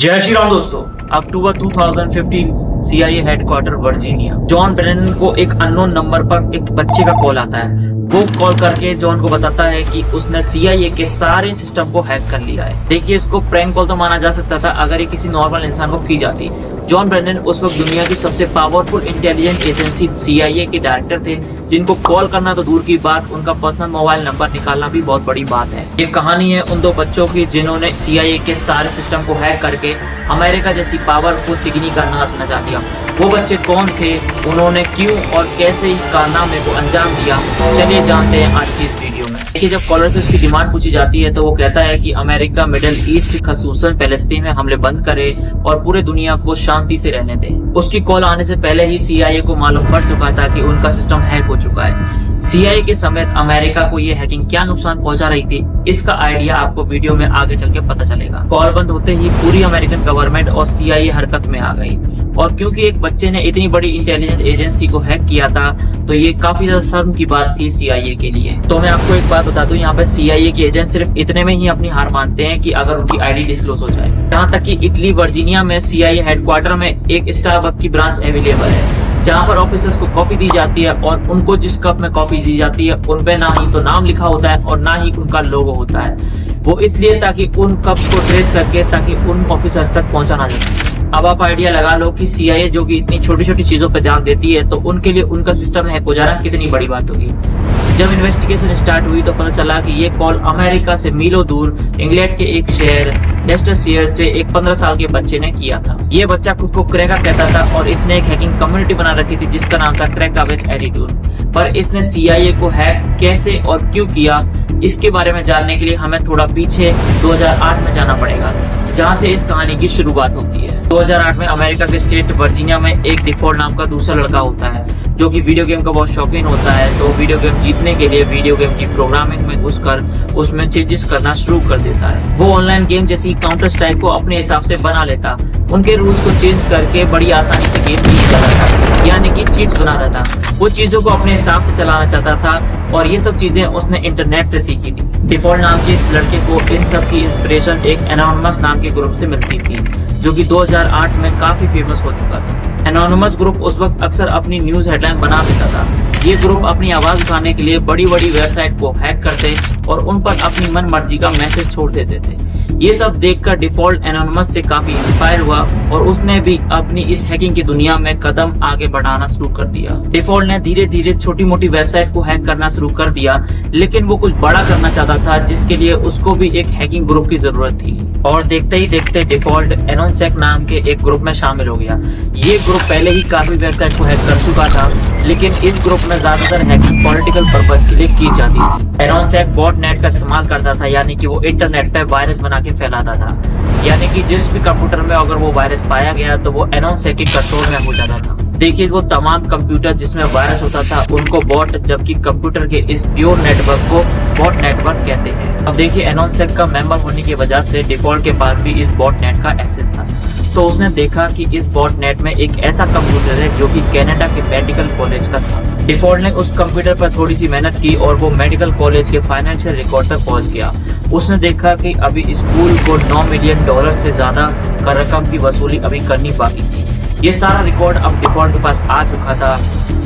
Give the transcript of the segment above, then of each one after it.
जय श्री राम दोस्तों। अक्टूबर 2015 CIA headquarter Virginia. John Brennan को एक अननोन नंबर पर एक बच्चे का कॉल आता है। वो कॉल करके जॉन को बताता है कि उसने CIA के सारे सिस्टम को हैक कर लिया है। देखिए, इसको प्रैंक कॉल तो माना जा सकता था अगर ये किसी नॉर्मल इंसान को की जाती। जॉन ब्रेनन उस वक्त दुनिया की सबसे पावरफुल इंटेलिजेंस एजेंसी CIA के डायरेक्टर थे, जिनको कॉल करना तो दूर की बात, उनका पर्सनल मोबाइल नंबर निकालना भी बहुत बड़ी बात है। ये कहानी है उन दो बच्चों की जिन्होंने CIA के सारे सिस्टम को हैक करके अमेरिका जैसी पावरफुल तिगनी का नाच नचा दिया। वो बच्चे कौन थे, उन्होंने क्यों और कैसे इस कारनामे को अंजाम दिया, चलिए जानते हैं आज की इस वीडियो में। देखिए, जब कॉलर से उसकी डिमांड पूछी जाती है तो वो कहता है कि अमेरिका मिडिल ईस्ट खसूसन फलस्तीन में हमले बंद करे और पूरे दुनिया को शांति से रहने दे। उसकी कॉल आने से पहले ही CIA को मालूम पड़ चुका था कि उनका सिस्टम हैक हो चुका है। CIA के समेत अमेरिका को ये हैकिंग क्या नुकसान पहुंचा रही थी, इसका आइडिया आपको वीडियो में आगे चल के पता चलेगा। कॉल बंद होते ही पूरी अमेरिकन गवर्नमेंट और CIA हरकत में आ गई, और क्योंकि एक बच्चे ने इतनी बड़ी इंटेलिजेंस एजेंसी को हैक किया था तो ये काफी ज्यादा शर्म की बात थी CIA के लिए। तो मैं आपको एक बात बता दूं, यहाँ पे CIA के एजेंट सिर्फ इतने में ही अपनी हार मानते हैं कि अगर उनकी आईडी डिस्क्लोज हो जाए। यहाँ तक कि इटली वर्जीनिया में CIA हेडक्वार्टर में एक स्टारबक्स की ब्रांच अवेलेबल है, जहाँ पर ऑफिसर्स को कॉफी दी जाती है और उनको जिस कप में कॉफी दी जाती है उन पे ना ही तो नाम लिखा होता है और ना ही उनका लोगो होता है। वो इसलिए ताकि उन कप्स को ट्रेस करके ताकि उन ऑफिसर्स तक पहुंचा ना जा सके। अब आप आइडिया लगा लो कि CIA जो कि इतनी छोटी छोटी चीजों पर ध्यान देती है, तो उनके लिए उनका सिस्टम हैक हो जाना कितनी बड़ी बात होगी। जब इन्वेस्टिगेशन स्टार्ट हुई तो पता चला कि ये कॉल अमेरिका से मीलों दूर इंग्लैंड के एक शहर लेस्टरशायर से एक 15 साल के बच्चे ने किया था। ये बच्चा खुद को क्रैका कहता था और इसने एक हैकिंग कम्युनिटी बना रखी थी जिसका नाम था क्रैका विद एटीट्यूड। पर इसने CIA को हैक कैसे और क्यों किया, इसके बारे में जानने के लिए हमें थोड़ा पीछे 2008 में जाना पड़ेगा, जहाँ से इस कहानी की शुरुआत होती है। 2008 में अमेरिका के स्टेट वर्जीनिया में एक डिफॉल्ट नाम का दूसरा लड़का होता है जो कि वीडियो गेम का बहुत शौकीन होता है। तो वीडियो गेम जीतने के लिए वीडियो गेम की प्रोग्रामिंग में घुसकर उसमें चेंजेस करना शुरू कर देता है। वो ऑनलाइन गेम जैसी काउंटर स्ट्राइक को अपने हिसाब से बना लेता, उनके रूल्स को चेंज करके बड़ी आसानी से गेम जीत जाता था, यानी कि चीट्स बनाता था। वो चीजों को अपने हिसाब से चलाना चाहता था और ये सब चीजें उसने इंटरनेट से सीखी थी। डिफॉल्ट नाम के इस लड़के को इन सब की इंस्पिरेशन एक एनोनिमस नाम के ग्रुप से मिलती थी, जो कि 2008 में काफी फेमस हो चुका था। एनोनिमस ग्रुप उस वक्त अक्सर अपनी न्यूज हेडलाइन बना देता था। ये ग्रुप अपनी आवाज उठाने के लिए बड़ी बड़ी वेबसाइट को हैक करते और उन पर अपनी मन मर्जी का मैसेज छोड़ देते थे। ये सब देखकर डिफॉल्ट एनोनिमस से काफी इंस्पायर हुआ और उसने भी अपनी इस हैकिंग की दुनिया में कदम आगे बढ़ाना शुरू कर दिया। डिफॉल्ट ने धीरे धीरे छोटी मोटी वेबसाइट को हैक करना शुरू कर दिया, लेकिन वो कुछ बड़ा करना चाहता था जिसके लिए उसको भी एक हैकिंग ग्रुप की जरूरत थी। और देखते ही देखते डिफॉल्ट एनोनसेक नाम के एक ग्रुप में शामिल हो गया। ये ग्रुप पहले ही काफी वेबसाइट को हैक कर चुका था, लेकिन इस ग्रुप में ज्यादातर हैकिंग पॉलिटिकल पर्पस के लिए की जाती थी। एनोनसेक बॉटनेट का इस्तेमाल करता था, यानी कि वो इंटरनेट पे वायरस बना के फैलाता था, यानी कि जिस भी कंप्यूटर में अगर वो वायरस पाया गया तो वो एनोनसेक के कंट्रोल में हो जाता था। देखिए, वो तमाम कंप्यूटर जिसमें वायरस होता था उनको बॉट, जबकि कंप्यूटर के इस प्योर नेटवर्क को बॉट नेटवर्क कहते हैं। अब देखिए, एनोनसेक का मेंबर होने की वजह से डिफॉल्ट के पास भी इस बॉट नेट का एक्सेस था। तो उसने देखा कि इस बॉट नेट में एक ऐसा कंप्यूटर है जो कि कनाडा के मेडिकल कॉलेज का था। डिफॉल्ट ने उस कंप्यूटर पर थोड़ी सी मेहनत की और वो मेडिकल कॉलेज के फाइनेंशियल रिकॉर्ड तक पहुंच गया। उसने देखा कि अभी स्कूल को $9 मिलियन से ज्यादा का रकम की वसूली अभी करनी बाकी थी। ये सारा रिकॉर्ड अब डिफॉल्ट के पास आ चुका था,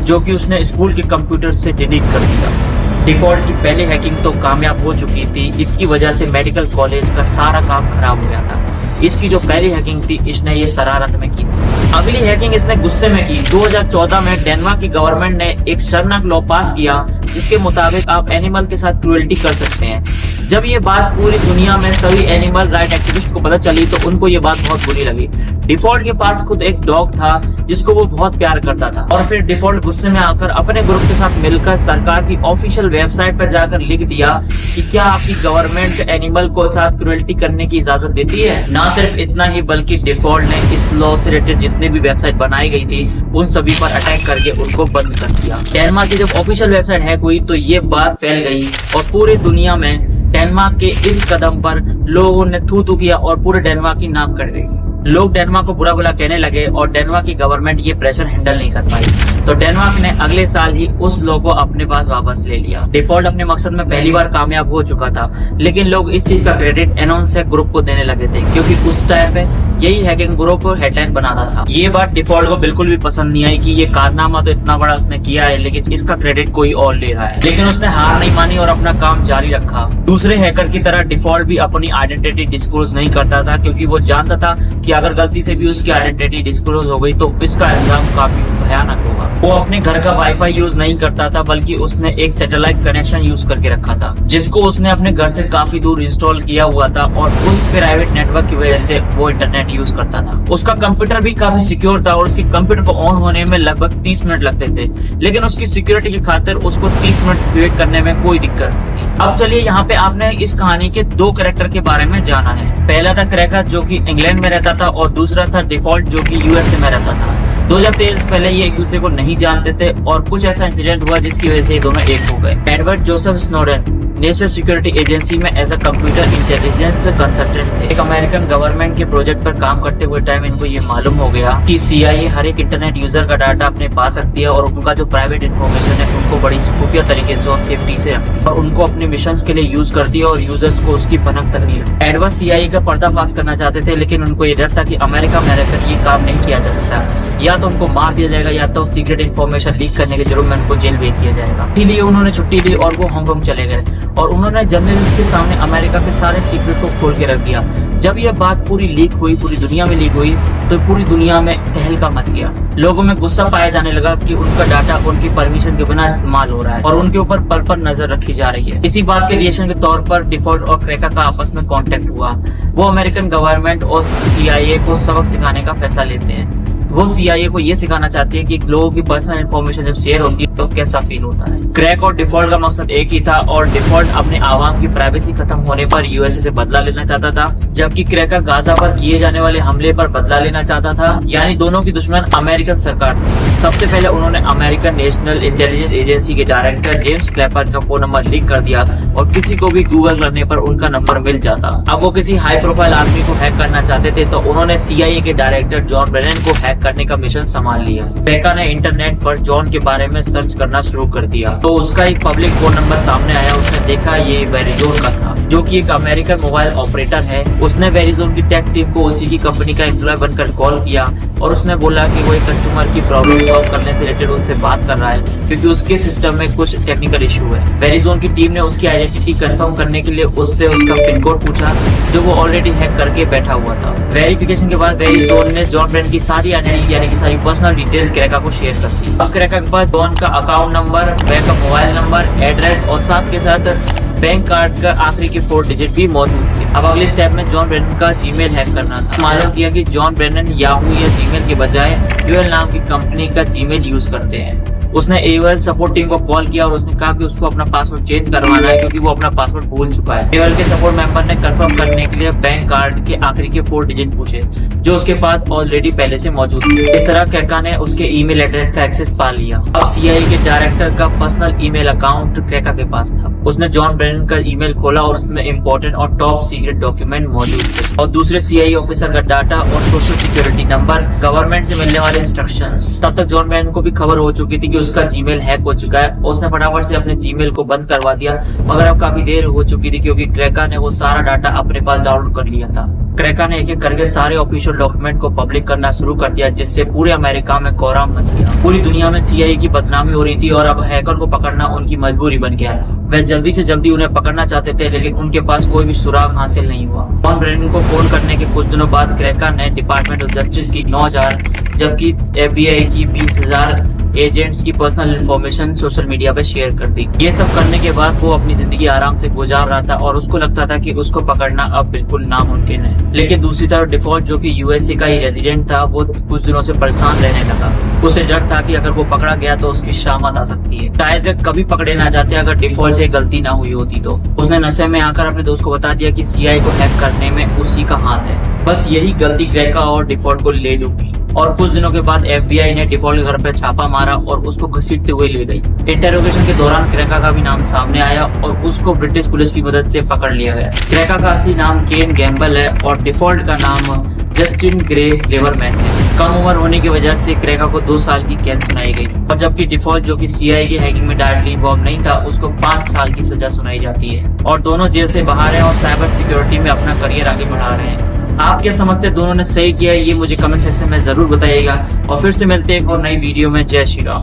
जो कि उसने स्कूल के कंप्यूटर से डिलीट कर दिया। डिफॉल्ट की पहली हैकिंग तो कामयाब हो चुकी थी, इसकी वजह से मेडिकल कॉलेज का सारा काम खराब हो गया था। इसकी जो पहली हैकिंग थी इसने ये शरारत में की थी। अगली हैकिंग इसने गुस्से में की। 2014 में डेनमार्क की गवर्नमेंट ने एक शर्मनाक लॉ पास किया जिसके मुताबिक आप एनिमल के साथ क्रूएल्टी कर सकते हैं। जब ये बात पूरी दुनिया में सभी एनिमल राइट एक्टिविस्ट को पता चली तो उनको ये बात बहुत बुरी लगी। डिफॉल्ट के पास खुद एक डॉग था जिसको वो बहुत प्यार करता था, और फिर डिफॉल्ट गुस्से में आकर अपने ग्रुप के साथ मिलकर सरकार की ऑफिशियल वेबसाइट पर जाकर लिख दिया कि क्या आपकी गवर्नमेंट एनिमल को साथ क्रूएल्टी करने की इजाजत देती है। ना सिर्फ इतना ही बल्कि डिफॉल्ट ने इस लॉ से रिलेटेड जितने भी वेबसाइट बनाई गई थी उन सभी पर अटैक करके उनको बंद कर दिया। डेनमार्क की जब ऑफिशियल वेबसाइट हैक हुई तो ये बात फैल गई और पूरी दुनिया में डेनमार्क के इस कदम पर लोगों ने थू थू किया और पूरे डेनमार्क की नाक कट गई। लोग डेनमार्क को बुरा भला कहने लगे और डेनमार्क की गवर्नमेंट ये प्रेशर हैंडल नहीं कर पाई। तो डेनमार्क ने अगले साल ही उस लॉ को अपने पास वापस ले लिया। डिफॉल्ट अपने मकसद में पहली बार कामयाब हो चुका था, लेकिन लोग इस चीज का क्रेडिट एनोनसेक ग्रुप को देने लगे थे, क्योंकि उस टाइम पे यही हैकिंग ग्रुप हेडलाइन बनाता था। ये बात डिफॉल्ट को बिल्कुल भी पसंद नहीं आई कि ये कारनामा तो इतना बड़ा उसने किया है, लेकिन इसका क्रेडिट कोई और ले रहा है। लेकिन उसने हार नहीं मानी और अपना काम जारी रखा। दूसरे हैकर की तरह डिफॉल्ट भी अपनी आइडेंटिटी डिस्क्लोज नहीं करता था, क्योंकि वो जानता था कि अगर गलती से भी उसकी आइडेंटिटी डिस्क्लोज हो गई तो इसका अंजाम काफी भयानक होगा। वो अपने घर का वाईफाई यूज नहीं करता था, बल्कि उसने एक सैटेलाइट कनेक्शन यूज करके रखा था, जिसको उसने अपने घर से काफी दूर इंस्टॉल किया हुआ था, और उस प्राइवेट नेटवर्क की वजह से वो इंटरनेट यूज करता था। उसका कंप्यूटर भी काफी सिक्योर था और उसके कंप्यूटर को ऑन होने में लगभग 30 मिनट लगते थे, लेकिन उसकी सिक्योरिटी की खातिर उसको 30 मिनट वेट करने में कोई दिक्कत नहीं थी। अब चलिए यहाँ पे आपने इस कहानी के दो कैरेक्टर के बारे में जाना है। पहला था क्रैकर, जो कि इंग्लैंड में रहता था, और दूसरा था डिफॉल्ट, जो कि यूएसए में रहता था। 2023 पहले ये एक दूसरे को नहीं जानते थे और कुछ ऐसा इंसिडेंट हुआ जिसकी वजह से ये दोनों एक हो गए। Edward Joseph Snowden National Security Agency में as a computer intelligence consultant थे। एक अमेरिकन गवर्नमेंट के प्रोजेक्ट पर काम करते हुए टाइम इनको ये मालूम हो गया कि CIA हर एक इंटरनेट यूजर का डाटा अपने पास रखती है और उनका जो प्राइवेट इन्फॉर्मेशन है उनको बड़ी खुफिया तरीके से और सेफ्टी से रखती है और उनको अपने मिशन के लिए यूज करती है और यूजर्स को उसकी भनक तक नहीं रखती। एडवर्ड CIA का पर्दाफाश करना चाहते थे, लेकिन उनको ये डर था कि अमेरिका में रहकर ये काम नहीं किया जा सकता, या तो उनको मार दिया जाएगा या तो सीक्रेट इन्फॉर्मेशन लीक करने के जुर्म में उनको जेल भेज दिया जाएगा। इसीलिए उन्होंने छुट्टी ली और वो हांगकांग चले गए और उन्होंने जर्नलिस्ट के सामने अमेरिका के सारे सीक्रेट को खोल के रख दिया। जब यह बात पूरी लीक हुई, पूरी दुनिया में लीक हुई, तो पूरी दुनिया में तहलका मच गया। लोगों में गुस्सा पाया जाने लगा कि उनका डाटा उनकी परमिशन के बिना इस्तेमाल हो रहा है और उनके ऊपर पल पल नजर रखी जा रही है। इसी बात के रिएक्शन के तौर पर डिफॉल्ट और क्रैकर का आपस में कांटेक्ट हुआ। वो अमेरिकन गवर्नमेंट और CIA को सबक सिखाने का फैसला लेते हैं। वो CIA को ये सिखाना चाहती है कि लोगों की पर्सनल इन्फॉर्मेशन जब शेयर होती है तो कैसा फील होता है। क्रैक और डिफॉल्ट का मकसद एक ही था और डिफॉल्ट अपने आवाम की प्राइवेसी खत्म होने पर USA से बदला लेना चाहता था, जबकि क्रैकर गाजा पर किए जाने वाले हमले पर बदला लेना चाहता था। यानी दोनों की दुश्मन अमेरिकन सरकार थी। सबसे पहले उन्होंने अमेरिकन नेशनल इंटेलिजेंस एजेंसी के डायरेक्टर जेम्स क्लैपर का फोन नंबर लीक कर दिया और किसी को भी गूगल करने पर उनका नंबर मिल जाता। अब वो किसी हाई प्रोफाइल आदमी को हैक करना चाहते थे तो उन्होंने CIA के डायरेक्टर जॉन ब्रेनन को हैक करने का मिशन संभाल लिया। क्रैकर ने इंटरनेट पर जॉन के बारे में सर्च करना शुरू कर दिया तो उसका एक पब्लिक फोन नंबर सामने आया। उसने देखा ये वेरिजोन का था, जो कि एक अमेरिकन मोबाइल ऑपरेटर है। उसने वेरिजोन की टेक टीम को उसी की कंपनी का एम्प्लॉय बनकर कॉल किया और उसने बोला कि वो एक कस्टमर की प्रॉब्लम सॉल्व करने से रिलेटेड उनसे बात कर रहा है, क्योंकि उसके सिस्टम में कुछ टेक्निकल इशू है। वेरिजोन की टीम ने उसकी आइडेंटिटी कंफर्म करने के लिए उससे उसका पिन कोड पूछा, जो वो ऑलरेडी हैक करके बैठा हुआ था। वेरिफिकेशन के बाद वेरिजोन ने जॉन ब्रेन की सारी आइडेंटिटी यानी कि सारी पर्सनल डिटेल क्रैकर को शेयर कर दी। अब क्रैकर के पास जॉन का अकाउंट नंबर, बैंक का मोबाइल नंबर, एड्रेस और साथ के साथ बैंक कार्ड का आखिरी के 4 डिजिट भी मौजूद थे। अब अगले स्टेप में जॉन ब्रेनन का जीमेल हैक करना था। मालूम किया कि जॉन ब्रेनन याहू या जीमेल के बजाय AOL नाम की कंपनी का जीमेल यूज करते हैं। उसने AOL सपोर्ट टीम को कॉल किया और उसने कहा कि उसको अपना पासवर्ड चेंज करवाना है, क्योंकि वो अपना पासवर्ड भूल चुका है। AOL के सपोर्ट मेंबर ने कंफर्म करने के लिए बैंक कार्ड के आखिरी के 4 डिजिट पूछे, जो उसके पास ऑलरेडी पहले से मौजूद थे। इस तरह क्रैकर ने उसके ईमेल एड्रेस का एक्सेस पा लिया। अब CIA के डायरेक्टर का पर्सनल ईमेल अकाउंट क्रैकर के पास था। उसने जॉन ब्रेनन का ईमेल खोला और उसमें इंपॉर्टेंट और टॉप सीक्रेट डॉक्यूमेंट मौजूद थे और दूसरे CIA ऑफिसर का डाटा और सोशल सिक्योरिटी नंबर, गवर्नमेंट से मिलने वाले इंस्ट्रक्शंस। तब तक जॉन ब्रेनन को भी खबर हो चुकी थी कि उसका जीमेल हैक हो चुका है। उसने फटाफट से अपने जीमेल को बंद करवा दिया, मगर अब काफी देर हो चुकी थी क्योंकि क्रैकर ने वो सारा डाटा अपने पास डाउनलोड कर लिया था। क्रैकर ने एक एक करके सारे ऑफिशियल डॉक्यूमेंट को पब्लिक करना शुरू कर दिया, जिससे पूरे अमेरिका में कोहराम मच गया। पूरी दुनिया में CIA की बदनामी हो रही थी और अब हैकर को पकड़ना उनकी मजबूरी बन गया था। वह जल्दी से जल्दी उन्हें पकड़ना चाहते थे, लेकिन उनके पास कोई भी सुराग हासिल नहीं हुआ। जॉन ब्रेनन को फोन करने के कुछ दिनों बाद क्रैकर ने डिपार्टमेंट ऑफ जस्टिस की 9000 जबकि FBI की 20,000 एजेंट्स की पर्सनल इन्फॉर्मेशन सोशल मीडिया पे शेयर कर दी। ये सब करने के बाद वो अपनी जिंदगी आराम से गुजार रहा था और उसको लगता था कि उसको पकड़ना अब बिल्कुल नामुमकिन है। लेकिन दूसरी तरफ डिफॉल्ट, जो कि USA का ही रेजिडेंट था, वो कुछ दिनों से परेशान रहने लगा। उसे डर था कि अगर वो पकड़ा गया तो उसकी शामत आ सकती है। शायद वे कभी पकड़े ना जाते अगर डिफॉल्ट से गलती ना हुई होती तो। उसने नशे में आकर अपने दोस्त को बता दिया कि CIA को हैक करने में उसी का हाथ है। बस यही गलती क्रैकर और डिफॉल्ट को ले डूबी और कुछ दिनों के बाद FBI ने डिफॉल्ट के घर पर छापा मारा और उसको घसीटते हुए ले गई। इंटेरोगेशन के दौरान क्रैकर का भी नाम सामने आया और उसको ब्रिटिश पुलिस की मदद से पकड़ लिया गया। क्रैकर का असली नाम केन गैम्बल है और डिफॉल्ट का नाम जस्टिन ग्रे लेवरमैन है। कम उम्र होने की वजह से क्रैकर को 2 साल की कैद सुनाई गई और जबकि डिफॉल्ट, जो कि CIA की हैकिंग में डायरेक्टली इन्वॉल्व नहीं था, उसको 5 साल की सजा सुनाई जाती है और दोनों जेल से बाहर हैं और साइबर सिक्योरिटी में अपना करियर आगे बढ़ा रहे हैं। आप क्या समझते हैं दोनों ने सही किया है, ये मुझे कमेंट सेक्शन में जरूर बताइएगा। और फिर से मिलते हैं एक और नई वीडियो में। जय श्री राम।